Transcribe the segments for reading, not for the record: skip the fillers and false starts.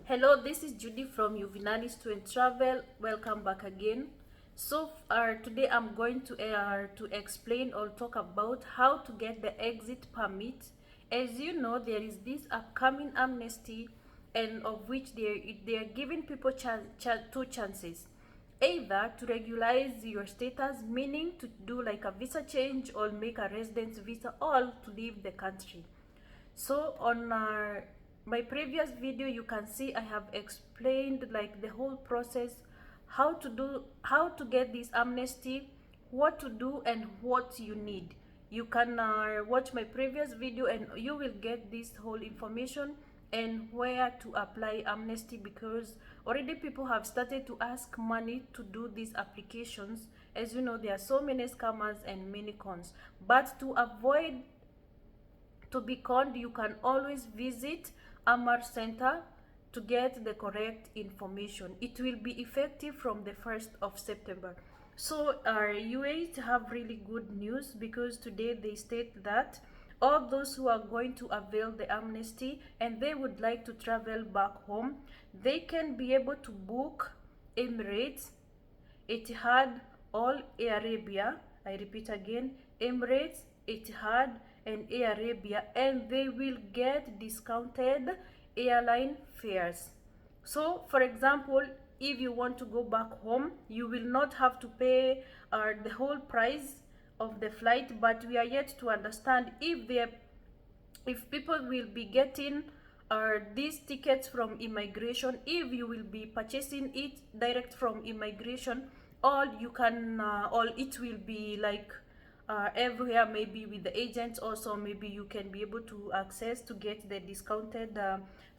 Hello, this is Judy from Juvenalis to Travel. Welcome back again. Today I'm going to explain or talk about how to get the exit permit. As you know, there is this upcoming amnesty, and of which they are giving people two chances, either to regularize your status, meaning to do like a visa change or make a residence visa, or to leave the country. So on my previous video, you can see I have explained like the whole process, how to get this amnesty, what to do, and what you need. You can watch my previous video and you will get this whole information and where to apply amnesty, because already people have started to ask money to do these applications. As you know, there are so many scammers and many cons, but to avoid to be conned, you can always visit Amar Center to get the correct information. It will be effective from the 1st of September. So our UAE have really good news, because today they state that all those who are going to avail the amnesty and they would like to travel back home, they can be able to book Emirates, Etihad, All Air Arabia. I repeat again, Emirates, Etihad, and Air Arabia, and they will get discounted airline fares. So for example, if you want to go back home, you will not have to pay the whole price of the flight, but we are yet to understand if people will be getting these tickets from immigration, if you will be purchasing it direct from immigration, or you can or it will be like everywhere, maybe with the agents also. Maybe you can be able to access to get the discounted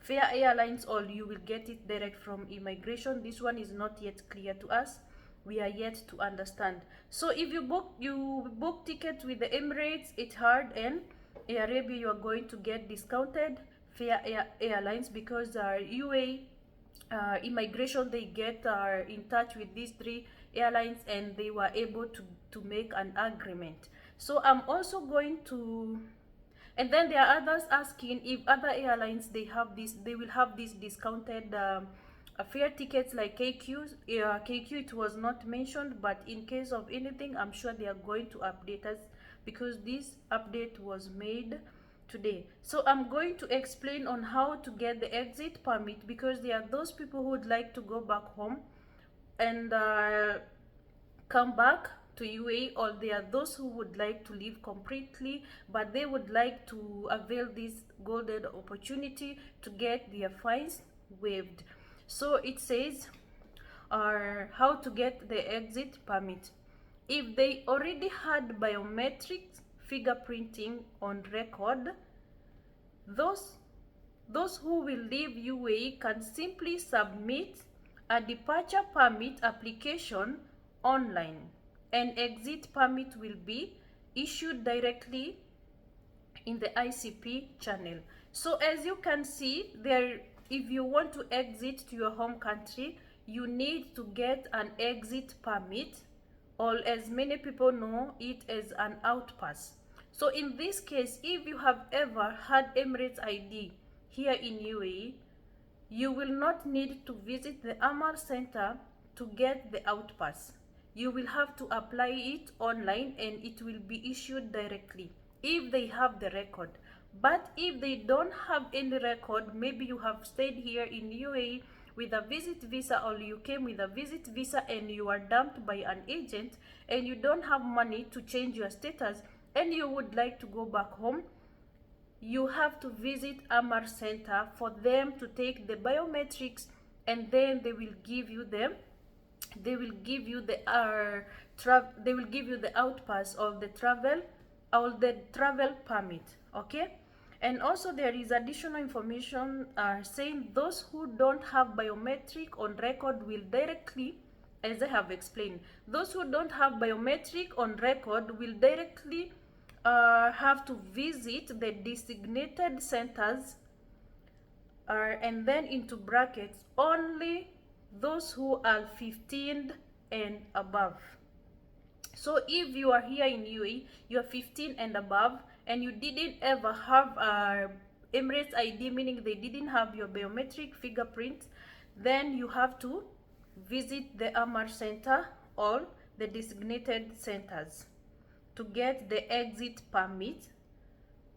fare airlines, or you will get it direct from immigration. This one is not yet clear to us. We are yet to understand. So if you book tickets with the Emirates, Etihad, and Air Arabia, you are going to get discounted fare airlines, because UAE immigration, they get in touch with these three airlines and they were able to make an agreement. So I'm also going to, and then there are others asking if other airlines they will have these discounted fare tickets like KQ. KQ, it was not mentioned, but in case of anything, I'm sure they are going to update us, because this update was made today. So I'm going to explain on how to get the exit permit, because there are those people who would like to go back home and come back to UAE, or there are those who would like to leave completely, but they would like to avail this golden opportunity to get their fines waived. So it says how to get the exit permit. If they already had biometric fingerprinting on record, those who will leave UAE can simply submit a departure permit application online. An exit permit will be issued directly in the ICP channel. So as you can see there, if you want to exit to your home country, you need to get an exit permit, or as many people know it as an outpass. So in this case, if you have ever had Emirates ID here in UAE, you will not need to visit the Amar Center to get the outpass. You will have to apply it online and it will be issued directly if they have the record. But if they don't have any record, maybe you have stayed here in UAE with a visit visa, or you came with a visit visa and you are dumped by an agent and you don't have money to change your status and you would like to go back home, you have to visit Amar Center for them to take the biometrics, and then they will give you the outpass of the travel, or the travel permit. Okay. And also there is additional information saying those who don't have biometric on record will directly, as I have explained, those who don't have biometric on record will directly have to visit the designated centers, and then into brackets, only those who are 15 and above. So if you are here in UAE, you are 15 and above, and you didn't ever have Emirates ID, meaning they didn't have your biometric fingerprint, then you have to visit the Amar Center or the designated centers to get the exit permit,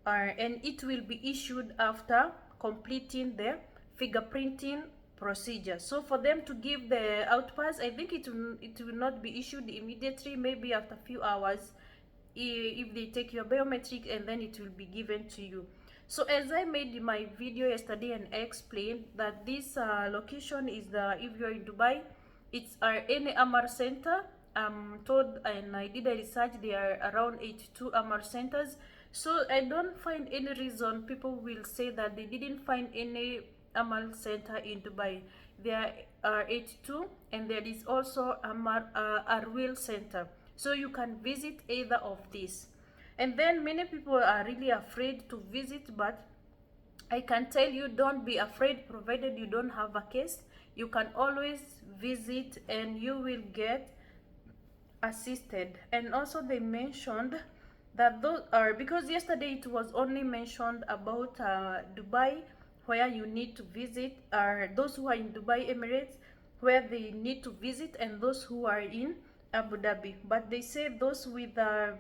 and it will be issued after completing the fingerprinting procedure. So for them to give the outpass, I think it will not be issued immediately, maybe after a few hours, if they take your biometric, and then it will be given to you. So as I made my video yesterday and explained that this location is if you're in Dubai, it's any Amar center. I'm told, and I did a research, there are around 82 Amar centers. So I don't find any reason people will say that they didn't find any Amar center in Dubai. There are 82, and there is also Amar Arwil center. So you can visit either of these. And then many people are really afraid to visit, but I can tell you, don't be afraid, provided you don't have a case. You can always visit and you will get assisted. And also they mentioned that those are, because yesterday it was only mentioned about Dubai, where you need to visit, are those who are in Dubai Emirates, where they need to visit, and those who are in Abu Dhabi. But they say those with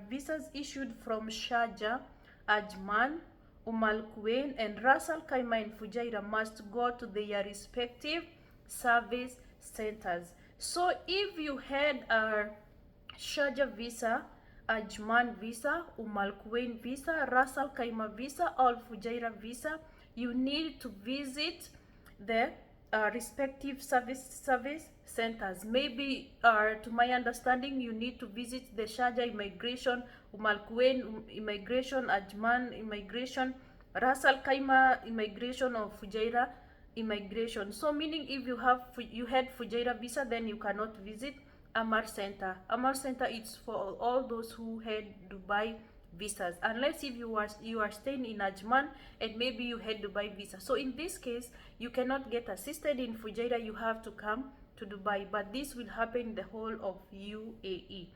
visas issued from Sharjah, Ajman, Al Quwain, and Ras Al Khaimah in Fujairah must go to their respective service centers. So if you had a Sharjah visa, Ajman visa, Al Quwain visa, Ras Al Khaimah visa, or Fujairah visa, you need to visit the respective service centers. Maybe, to my understanding, you need to visit the Sharjah immigration, Al Quwain immigration, Ajman immigration, Ras Al Khaimah immigration, or Fujairah immigration. So meaning if you had Fujairah visa, then you cannot visit Amar Center. Amar Center is for all those who had Dubai visas, unless if you are staying in Ajman and maybe you had Dubai visa. So in this case, you cannot get assisted in Fujairah, you have to come to Dubai, but this will happen in the whole of UAE.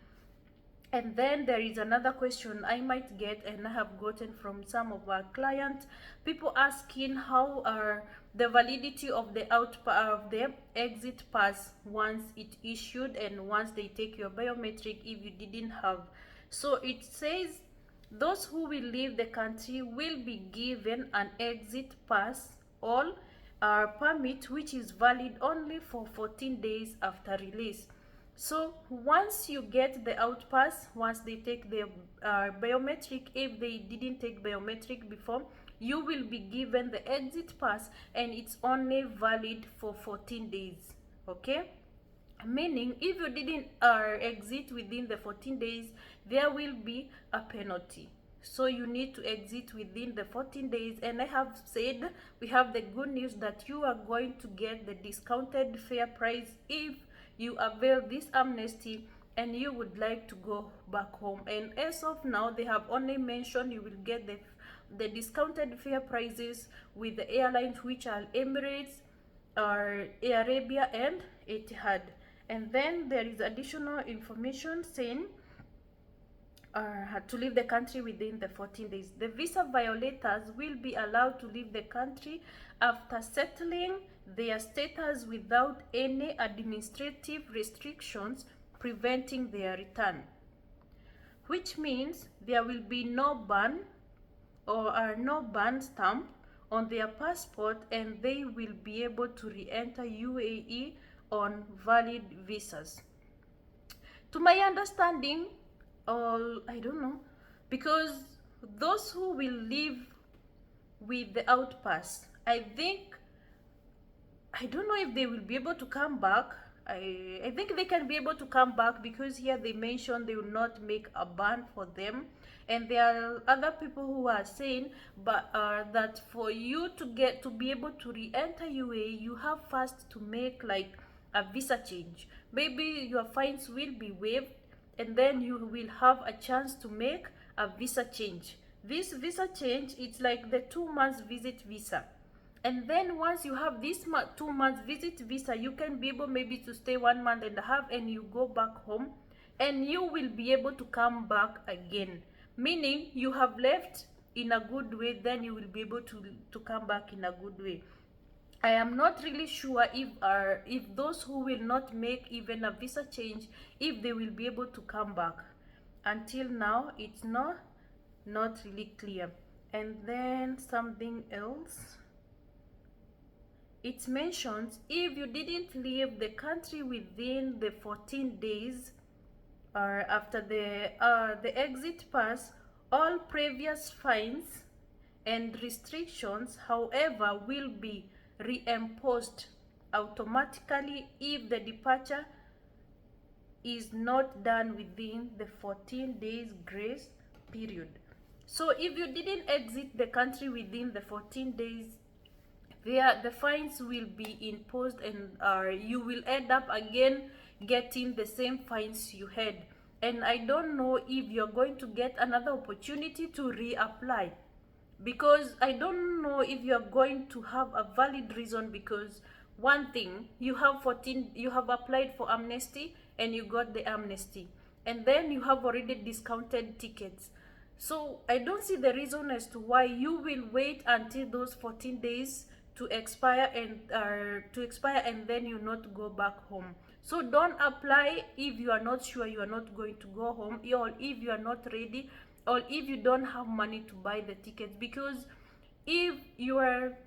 And then there is another question I might get, and I have gotten from some of our clients, people asking how are the validity of the exit pass once it issued and once they take your biometric if you didn't have. So it says those who will leave the country will be given an exit pass or permit which is valid only for 14 days after release. So once you get the outpass, once they take the biometric, if they didn't take biometric before, you will be given the exit pass, and it's only valid for 14 days. Okay, meaning if you didn't exit within the 14 days, there will be a penalty. So you need to exit within the 14 days. And I have said, we have the good news that you are going to get the discounted fair price if you avail this amnesty and you would like to go back home. And as of now, they have only mentioned you will get the discounted fare prices with the airlines, which are Emirates, Air Arabia, and Etihad. And then there is additional information saying to leave the country within the 14 days. The visa violators will be allowed to leave the country after settling their status without any administrative restrictions preventing their return, which means there will be no ban or no ban stamp on their passport, and they will be able to re-enter UAE on valid visas. To my understanding, I don't know, because those who will leave with the outpass, I don't know if they will be able to come back. I think they can be able to come back, because here they mentioned they will not make a ban for them. And there are other people who are saying that for you to be able to re-enter UAE, you have first to make like a visa change. Maybe your fines will be waived, and then you will have a chance to make a visa change. This visa change, it's like the 2 months visit visa. And then once you have this 2 months visit visa, you can be able maybe to stay 1.5 months and you go back home, and you will be able to come back again. Meaning you have left in a good way, then you will be able to come back in a good way. I am not really sure if those who will not make even a visa change, if they will be able to come back. Until now, it's not really clear. And then something else, it mentions if you didn't leave the country within the 14 days after the exit pass, all previous fines and restrictions, however, will be reimposed automatically if the departure is not done within the 14 days grace period. So if you didn't exit the country within the 14 days, the fines will be imposed, and you will end up again getting the same fines you had. And I don't know if you're going to get another opportunity to reapply, because I don't know if you're going to have a valid reason. Because one thing, you have applied for amnesty and you got the amnesty, and then you have already discounted tickets. So I don't see the reason as to why you will wait until those 14 days to expire and then you not go back home. So don't apply if you are not sure you are not going to go home, or if you are not ready, or if you don't have money to buy the tickets. Because if your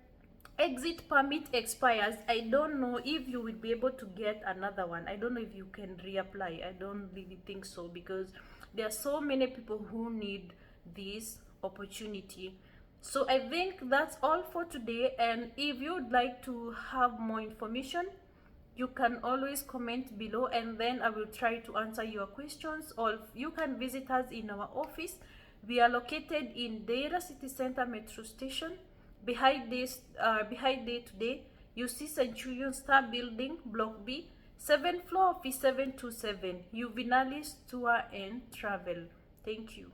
exit permit expires, I don't know if you will be able to get another one. I don't know if you can reapply. I don't really think so, because there are so many people who need this opportunity. So I think that's all for today, and if you'd like to have more information, you can always comment below, and then I will try to answer your questions. Or you can visit us in our office. We are located in Deira City Center Metro Station. Behind there today, you see Centurion Star Building, Block B, 7th floor, office 727, Juvenalis Tour and Travel. Thank you.